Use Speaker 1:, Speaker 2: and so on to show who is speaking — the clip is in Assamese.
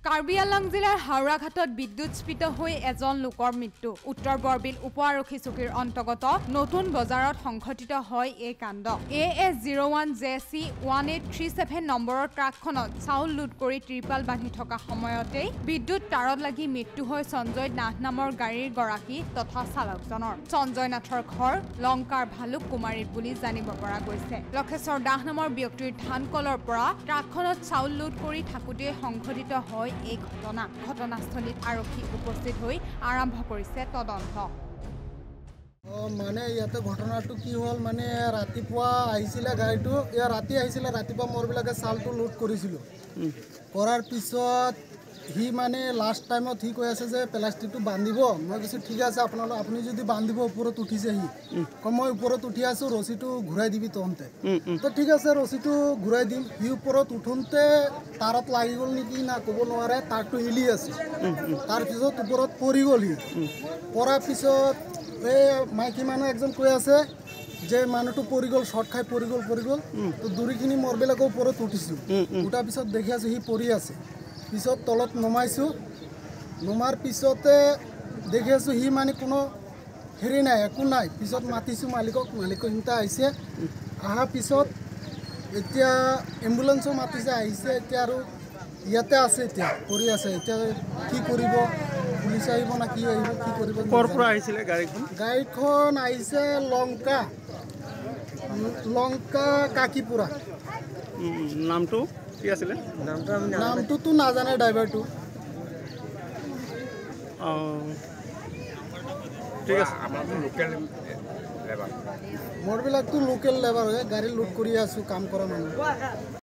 Speaker 1: কাৰ্বি আংলং জিলাৰ হাওৰাঘাটত বিদ্যুৎস্ফীত হৈ এজন লোকৰ মৃত্যু। উত্তৰ বৰবিল উপ আৰক্ষী চকীৰ অন্তৰ্গত নতুন বজাৰত সংঘটিত হয় এই কাণ্ড। AS01JC 1837 নম্বৰৰ ট্ৰাকখনত চাউল লোড কৰি ত্ৰিপাল বান্ধি থকা সময়তেই বিদ্যুৎ তাৰত লাগি মৃত্যু হয় সঞ্জয় নাথ নামৰ গাড়ীৰ গৰাকী তথা চালকজনৰ। সঞ্জয় নাথৰ ঘৰ লংকাৰ ভালুক কুমাৰীত বুলি জানিব পৰা গৈছে। লক্ষেশ্বৰ দাস নামৰ ব্যক্তিৰ ধানকলৰ পৰা ট্ৰাকখনত চাউল লোড কৰি থাকোঁতে সংঘটিত হয় এই ঘটনা। ঘটনাস্থলীত আৰক্ষী উপস্থিত হৈ আৰম্ভ কৰিছে তদন্ত।
Speaker 2: মানে ইয়াতে ঘটনাটো কি হ'ল, মানে ৰাতিপুৱা আহিছিলে গাড়ীটো, ৰাতি আহিছিলে, ৰাতিপুৱা মোৰবিলাকে চাউলটো লোড কৰিছিলোঁ। কৰাৰ পিছত সি মানে লাষ্ট টাইমত সি কৈ আছে যে প্লাষ্টিকটো বান্ধিব। মই কৈছোঁ ঠিক আছে আপুনি যদি বান্ধিব, ওপৰত উঠিছে সি। মই ওপৰত উঠি আছোঁ, ৰছীটো ঘূৰাই দিবি তহঁতে। তো ঠিক আছে ৰছীটো ঘূৰাই দিম। সি ওপৰত উঠোঁতে তাৰত লাগি গ'ল নেকি না ক'ব নোৱাৰে, তাৰটো হিলি আছে। তাৰপিছত ওপৰত পৰি গ'ল সি। পৰাৰ পিছত এই মাইকী মানুহ একজন কৈ আছে যে মানুহটো পৰি গ'ল, শ্বৰ্ট খাই পৰি গ'ল। তো দূৰিখিনি মোৰবিলাকৰ ওপৰত উঠিছোঁ। উঠাৰ পিছত দেখি আছোঁ সি পৰি আছে। পিছত তলত নমাইছোঁ। নমাৰ পিছতে দেখি আছোঁ সি মানে কোনো হেৰি নাই, একো নাই। পিছত মাতিছোঁ মালিকক সিহঁতে আহিছে। অহাৰ পিছত এতিয়া এম্বুলেঞ্চো মাতিছে, আহিছে। এতিয়া আৰু ইয়াতে আছে, এতিয়া পৰি আছে। এতিয়া কি কৰিব, পুলিচ আহিব না কি আহিব, কি কৰিব।
Speaker 3: ক'ৰ পৰা আহিছিলে গাড়ীখন?
Speaker 2: গাড়ীখন আহিছে লংকা কাকিপুৰা।
Speaker 3: নামটো কি আছিলে?
Speaker 2: নামটোতো নাজানে ড্ৰাইভাৰটো।
Speaker 3: ঠিক আছে।
Speaker 2: মোৰবিলাকতো লোকেল লেবাৰ হয়, গাড়ী লোড কৰি আছোঁ, কাম কৰা মানুহ।